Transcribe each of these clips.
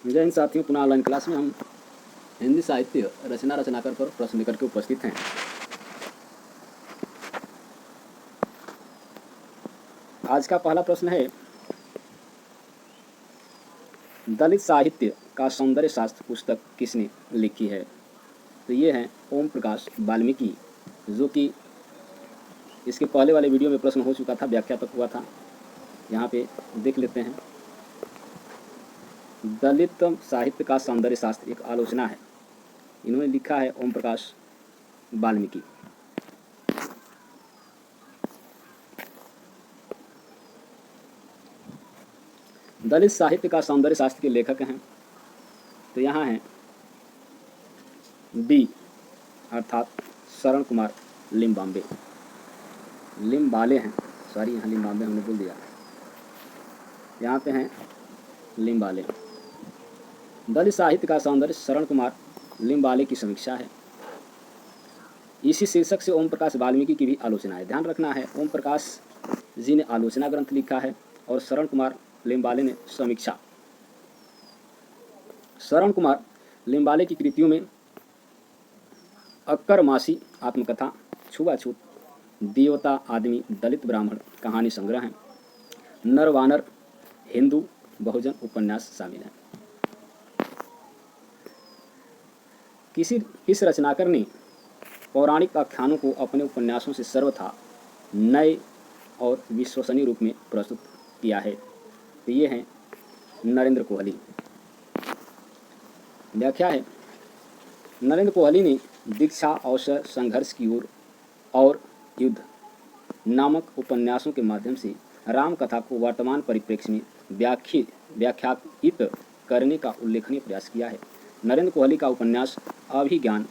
जय हिंद साथियों, पुनः ऑनलाइन क्लास में हम हिंदी साहित्य रचना रचनाकर पर प्रश्न लेकर के उपस्थित हैं। आज का पहला प्रश्न है, दलित साहित्य का सौंदर्य शास्त्र पुस्तक किसने लिखी है? तो ये हैं ओम प्रकाश वाल्मीकि, जो कि इसके पहले वाले वीडियो में प्रश्न हो चुका था, व्याख्या तक हुआ था। यहाँ पे देख लेते हैं। दलित साहित्य का सौंदर्य शास्त्र एक आलोचना है, इन्होंने लिखा है ओम प्रकाश वाल्मीकि। दलित साहित्य का सौंदर्य शास्त्र के लेखक हैं, तो यहाँ हैं बी अर्थात शरण कुमार लिम्बाम्बे, लिम्बाले हैं, सॉरी यहाँ लिम्बाम्बे हमने बोल दिया, यहाँ पे हैं लिम्बाले। दलित साहित्य का सौंदर्य शरण कुमार लिम्बाले की समीक्षा है। इसी शीर्षक से ओम प्रकाश वाल्मीकि की भी आलोचना है। ध्यान रखना है, ओम प्रकाश जी ने आलोचना ग्रंथ लिखा है और शरण कुमार लिम्बाले ने समीक्षा। शरण कुमार लिम्बाले की कृतियों में अक्करमासी आत्मकथा, छुआछूत, देवता आदमी, दलित ब्राह्मण कहानी संग्रह हैं, नर वानर, हिंदू बहुजन उपन्यास शामिल हैं। किस रचनाकार ने पौराणिक आख्यानों को अपने उपन्यासों से सर्वथा नए और विश्वसनीय रूप में प्रस्तुत किया है? तो ये हैं नरेंद्र कोहली। व्याख्या है, नरेंद्र कोहली ने दीक्षा, अवसर, संघर्ष की ओर और युद्ध नामक उपन्यासों के माध्यम से राम कथा को वर्तमान परिप्रेक्ष्य में व्याख्यायित करने का उल्लेखनीय प्रयास किया है। नरेंद्र कोहली का उपन्यास अभिज्ञान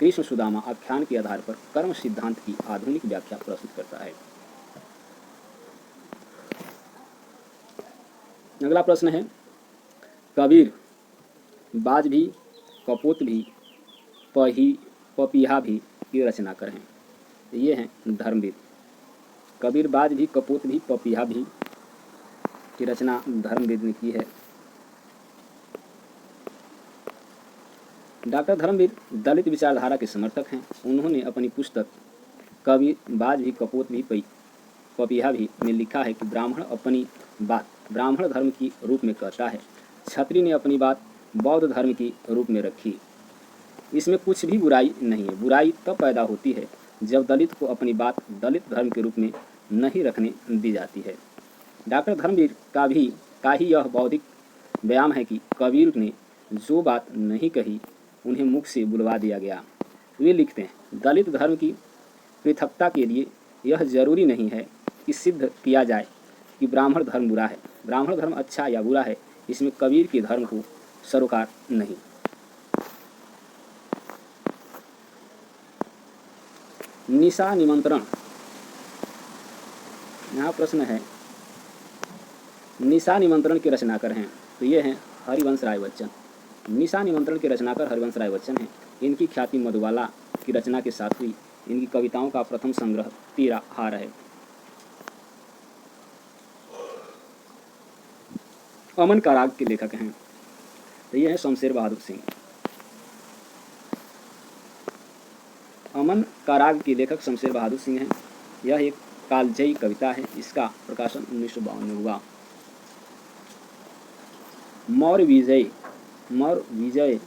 कृष्ण सुदामा आख्यान के आधार पर कर्म सिद्धांत की आधुनिक व्याख्या प्रस्तुत करता है। अगला प्रश्न है, कबीर बाज भी, कपोत भी, पपीहा भी की रचनाकार हैं। ये हैं धर्मवीर। कबीर बाज भी, कपोत भी, पपीहा भी की रचना धर्मवीर ने की है। डॉक्टर धर्मवीर दलित विचारधारा के समर्थक हैं। उन्होंने अपनी पुस्तक कबीर बाज भी, कपोत भी, पपीहा भी में लिखा है कि ब्राह्मण अपनी बात ब्राह्मण धर्म की रूप में कहता है, क्षत्रिय ने अपनी बात बौद्ध धर्म की रूप में रखी। इसमें कुछ भी बुराई नहीं है। बुराई तब पैदा होती है जब दलित को अपनी बात दलित धर्म के रूप में नहीं रखने दी जाती है। डॉक्टर धर्मवीर का ही यह बौद्धिक व्यायाम है कि कबीर ने जो बात नहीं कही उन्हें मुख से बुलवा दिया गया। वे लिखते हैं, दलित धर्म की पृथकता के लिए यह जरूरी नहीं है कि सिद्ध किया जाए कि ब्राह्मण धर्म बुरा है, ब्राह्मण धर्म अच्छा या बुरा है। इसमें कबीर के धर्म को सरोकार नहीं। निशा निमंत्रण, यहाँ प्रश्न है, निशा निमंत्रण के रचनाकार हैं। तो ये हैं हरिवंश राय बच्चन। निशा निमंत्रण के रचनाकार हरिवंश राय बच्चन हैं। इनकी ख्याति मधुबाला की रचना के साथ हुई। इनकी कविताओं का प्रथम संग्रह तेरा हार है। अमन का राग के लेखक हैं। तो ये है शमशेर बहादुर सिंह। अमन का राग के लेखक शमशेर बहादुर सिंह हैं। यह एक कालजयी कविता है। इसका प्रकाशन 1952 में हुआ। मौर्य विजय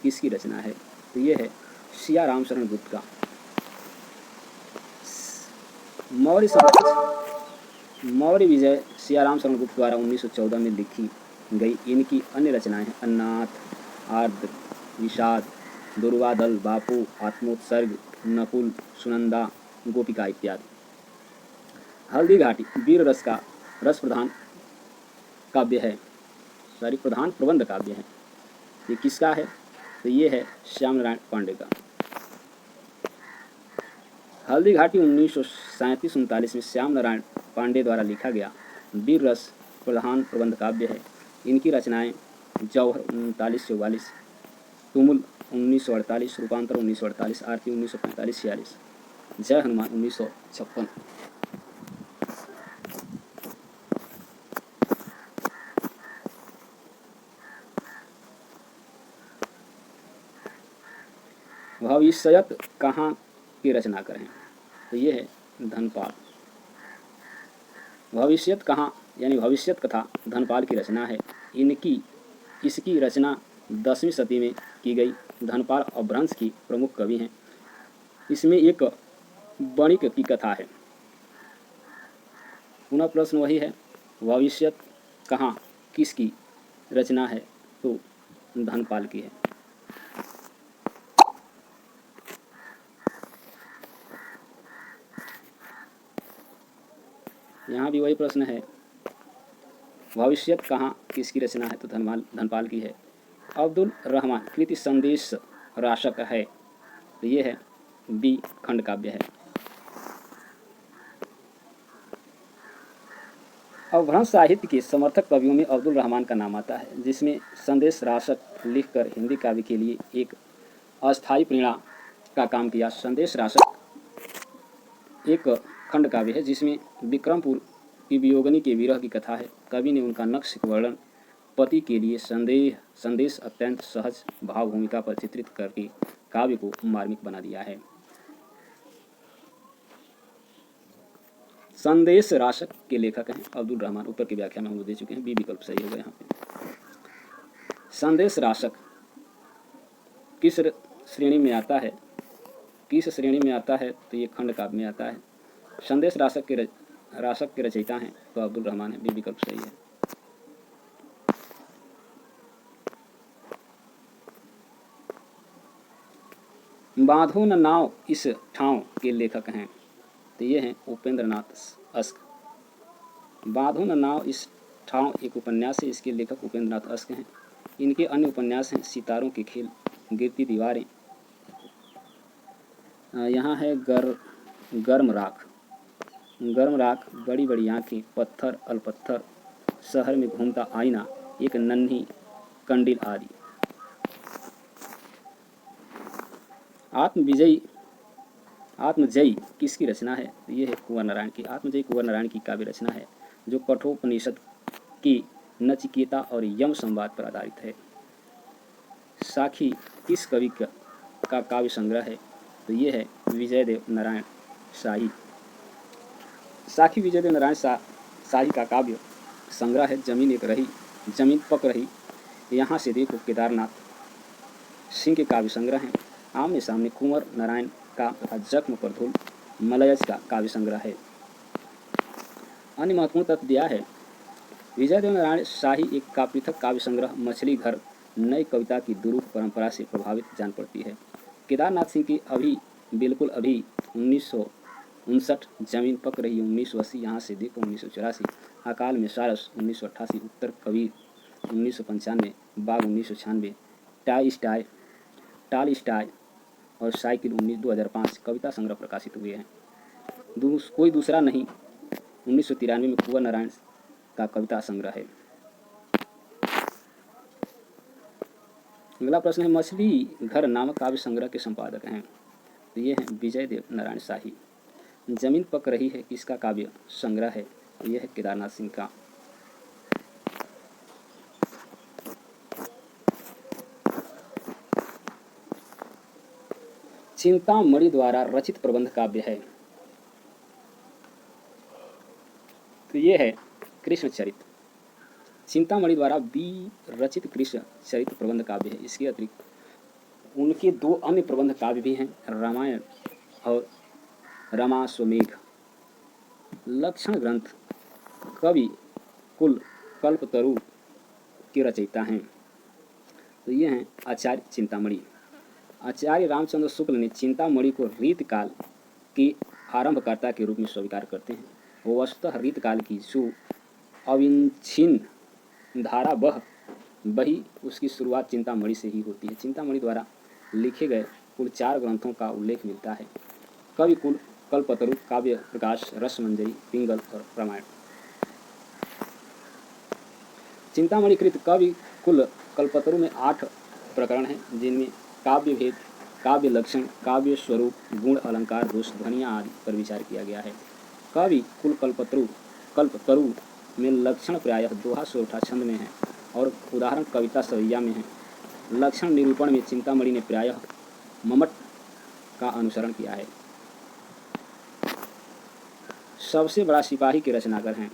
किसकी रचना है? तो ये है सिया रामशरण गुप्त का। मौर्य विजय सिया रामशरण गुप्त द्वारा 1914 में लिखी गई। इनकी अन्य रचनाएं हैं अन्नाथ, आर्द्र, विषाद, दुर्वादल, बापू, आत्मोत्सर्ग, नकुल, सुनंदा, गोपिका इत्यादि। हल्दी घाटी वीर रस का रस प्रधान काव्य है, प्रधान प्रबंध काव्य है। ये किसका है? तो ये है श्याम नारायण पांडे का। हल्दी घाटी 1937-39 में श्याम नारायण पांडे द्वारा लिखा गया वीर रस प्रधान प्रबंध काव्य है। इनकी रचनाएं जौहर 39-44, तुमुल 1948, रूपांतर 1948, आरती 1945-46, जय हनुमान 1956। भविष्यत कहाँ की रचनाकार हैं? तो ये है धनपाल। भविष्यत कहाँ यानी भविष्यत कथा धनपाल की रचना है। इसकी रचना 10वीं सदी में की गई। धनपाल अपभ्रंश की प्रमुख कवि हैं। इसमें एक वणिक की कथा है। पुनः प्रश्न वही है, भविष्यत कहाँ किसकी रचना है? तो धनपाल की है। यहाँ भी वही प्रश्न है, भविष्यत कहाँ किसकी रचना है? तो धनपाल की है। अब्दुल रहमान कृति संदेश राशक है। तो ये है बी खंड काव्य है। अपभ्रंश साहित्य के समर्थक कवियों में अब्दुल रहमान का नाम आता है, जिसमें संदेश राशक लिखकर हिंदी काव्य के लिए एक अस्थायी प्रेरणा का काम किया। संदेश राशक एक खंड काव्य है जिसमें विक्रमपुर की वियोगिनी के विरह की कथा है। कवि ने उनका नक्श वर्णन पति के लिए संदेश अत्यंत सहज भाव भूमिका पर चित्रित करके काव्य को मार्मिक बना दिया है। संदेश राशक के लेखक हैं अब्दुल रहमान। ऊपर की व्याख्या में हम दे चुके हैं, बी विकल्प सही होगा यहाँ पे। संदेश राशक किस श्रेणी में आता है? किस श्रेणी में आता है? तो ये खंड काव्य में आता है। संदेश राशक के रचयिता हैं तो अब्दुल रहमान है, बी विकल्प सही है। बांधो न नाव इस ठाव के लेखक हैं। तो ये हैं उपेंद्रनाथ अस्क। बांधो न नाव इस ठाव एक उपन्यास है, इसके लेखक उपेंद्रनाथ अस्क हैं। इनके अन्य उपन्यास हैं सितारों के खेल, गिरती दीवारें, यहाँ है गर्म राख, बड़ी बड़ी आंखें, पत्थर अलपत्थर, शहर में घूमता आईना, एक नन्ही कंडील आदि। आत्मजयी किसकी रचना है? ये है कुंवर नारायण की। आत्मजयी कुंवर नारायण की काव्य रचना है जो कठोपनिषद की नचिकेता और यम संवाद पर आधारित है। साखी किस कवि का काव्य संग्रह है? तो ये है विजयदेव नारायण शाही। साखी विजयदेव नारायण शाही का काव्य संग्रह है। जमीन पक रही, यहाँ से देखो केदारनाथ सिंह के काव्य संग्रह हैं। आमने सामने कुंवर नारायण का तथा जख्म पर धूल मलयज का काव्य संग्रह है। अन्य महत्वपूर्ण तथ्य दिया है। विजयदेव नारायण शाही एक का पृथक काव्य संग्रह मछली घर नई कविता की दुरूह परंपरा से प्रभावित जान पड़ती है। केदारनाथ सिंह की अभी 1959, जमीन पक रही 1980, यहाँ से देखो 1984, अकाल में सारस 1988, उत्तर कबीर 1995, बाग 1996, टाल स्टाई और साइकिल 2005 कविता संग्रह प्रकाशित हुए हैं। कोई दूसरा नहीं 1993 में कुंवर नारायण का कविता संग्रह है। अगला प्रश्न है, मछली घर नामक काव्य संग्रह के संपादक हैं। तो ये हैं विजयदेव नारायण शाही। जमीन पक रही है किसका काव्य संग्रह है? तो यह है केदारनाथ सिंह का। चिंतामणि द्वारा रचित प्रबंध काव्य है। तो ये है कृष्ण चरित्र। चिंतामणि द्वारा रचित कृष्ण चरित्र प्रबंध काव्य है। इसके अतिरिक्त उनके 2 अन्य प्रबंध काव्य भी हैं, रामायण और रमाश्वमेघ। लक्षण ग्रंथ कवि कुल कल्पतरु के रचयिता हैं। तो ये हैं आचार्य चिंतामणि। आचार्य रामचंद्र शुक्ल ने चिंतामणि को रीतकाल के आरंभकर्ता के रूप में स्वीकार करते हैं। वो वस्तुतः रीतकाल की जो अविच्छिन्न धारा बही उसकी शुरुआत चिंतामणि से ही होती है। चिंतामणि द्वारा लिखे गए कुल 4 ग्रंथों का उल्लेख मिलता है। कवि कुल कल्पतरु, काव्य प्रकाश, रसमंजरी, पिंगल और रामायण। चिंतामणि कृत कवि कुल कल्पतरु में 8 प्रकरण हैं, जिनमें काव्य भेद, काव्य लक्षण, काव्य स्वरूप, गुण, अलंकार, दोष, ध्वनियाँ आदि पर विचार किया गया है। कवि कुल कल्पतरु में लक्षण प्रायः दोहा सोरठा छंद में है और उदाहरण कविता सवैया में है। लक्षण निरूपण में चिंतामणि ने प्रायः मम्मट का अनुसरण किया है। सबसे बड़ा सिपाही के रचनाकार हैं,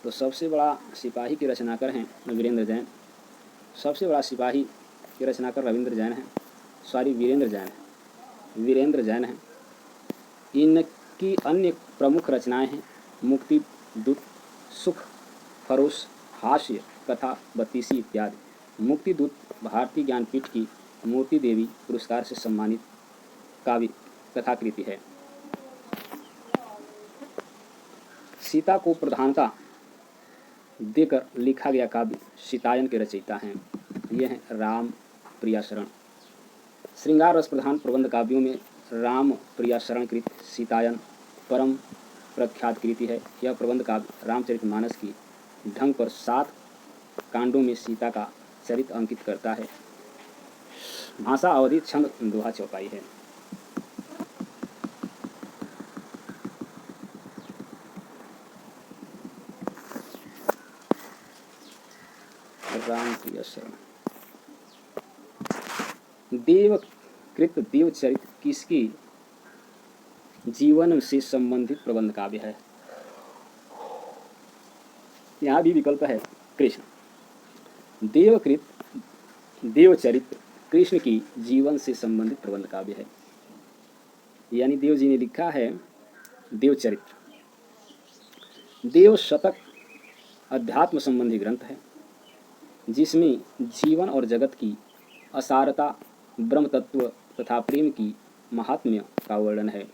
तो सबसे बड़ा सिपाही के रचनाकार हैं वीरेंद्र जैन। सबसे बड़ा सिपाही के रचनाकार वीरेंद्र जैन हैं। इनकी अन्य प्रमुख रचनाएं हैं मुक्ति दूत, सुख, फरोश, हास्य, कथा, बत्तीसी इत्यादि। मुक्ति दूत भारतीय ज्ञानपीठ की मोती देवी पुरस्कार से सम्मानित काव्य कथाकृति है। सीता को प्रधानता देकर लिखा गया काव्य सीतायन के रचयिता हैं। ये हैं राम प्रिया शरण। श्रृंगार रस प्रधान प्रबंध काव्यों में राम प्रिया शरण कृत सीतायन परम प्रख्यात कृति है। यह प्रबंध काव्य रामचरितमानस की ढंग पर 7 कांडों में सीता का चरित्र अंकित करता है। भाषा अवधि छंद दोहा चौपाई है। राम प्रिया शरण। देवकृत देवचरित किसके जीवन से संबंधित प्रबंध काव्य है? यहाँ भी विकल्प है कृष्ण। देवकृत देवचरित कृष्ण की जीवन से संबंधित प्रबंध काव्य है, यानी देव जी ने लिखा है देवचरित्र। देव शतक अध्यात्म संबंधी ग्रंथ है जिसमें जीवन और जगत की असारता, ब्रह्म तत्व तथा प्रेम की महात्म्य का वर्णन है।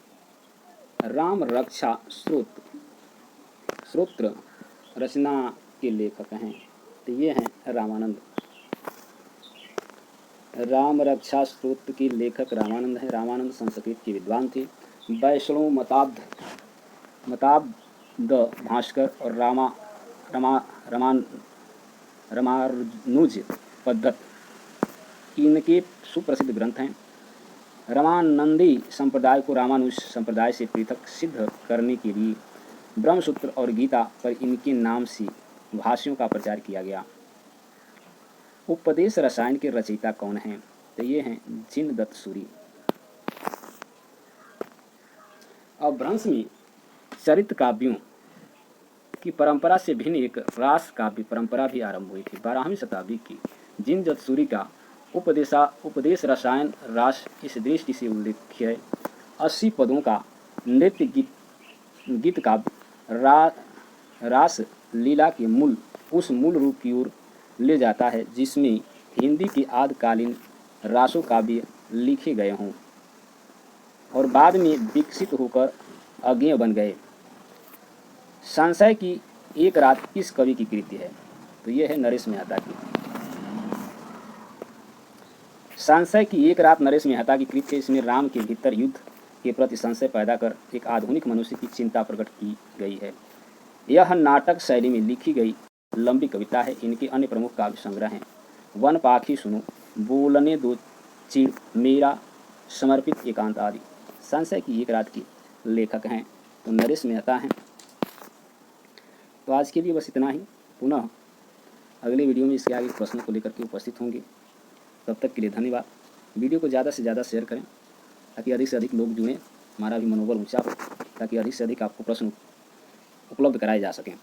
राम रक्षा स्तोत्र रचना के लेखक हैं, तो ये हैं रामानंद। राम रक्षा स्तोत्र के लेखक रामानंद हैं। रामानंद संस्कृत के विद्वान थे। वैष्णव मताब्द भास्कर और रामानुज पद्धत इनके सुप्रसिद्ध ग्रंथ हैं। रामानंदी संप्रदाय को रामानुज संप्रदाय से पृथक सिद्ध करने के लिए ब्रह्मसूत्र और गीता पर इनके नाम से भाष्यों का प्रचार किया गया। उपदेश रसायन के रचयिता कौन हैं? तो ये हैं जिनदत्त सूरी। अपभ्रंश में चरित्र काव्यों की परंपरा से भिन्न एक रास काव्य परंपरा भी आरंभ हुई थी 12वीं शताब्दी की। जिनदत्त सूरी का उपदेश रसायन रास इस दृष्टि से उल्लेख्य है। 80 पदों का नृत्य गीत काव्य रास लीला के उस मूल रूप की ओर ले जाता है जिसमें हिंदी के आदिकालीन रासो काव्य लिखे गए हों और बाद में विकसित होकर अज्ञेय बन गए। संशय की एक रात किस कवि की कृति है? तो यह है नरेश मेहता की। संशय की एक रात नरेश मेहता की कृति है। इसमें राम के भीतर युद्ध के प्रति संशय पैदा कर एक आधुनिक मनुष्य की चिंता प्रकट की गई है। यह नाटक शैली में लिखी गई लंबी कविता है। इनके अन्य प्रमुख काव्य संग्रह हैं वन पाखी सुनो, बोलने दो चिड़, मेरा समर्पित एकांत आदि। संशय की एक रात के लेखक हैं तो नरेश मेहता हैं। तो आज के लिए बस इतना ही। पुनः अगले वीडियो में इसके आगे प्रश्नों को लेकर के उपस्थित होंगे। तब तक के लिए धन्यवाद। वीडियो को ज़्यादा से ज़्यादा शेयर करें ताकि अधिक से अधिक लोग जुड़ें, हमारा भी मनोबल ऊंचा हो, ताकि अधिक से अधिक आपको प्रश्न उपलब्ध कराए जा सकें।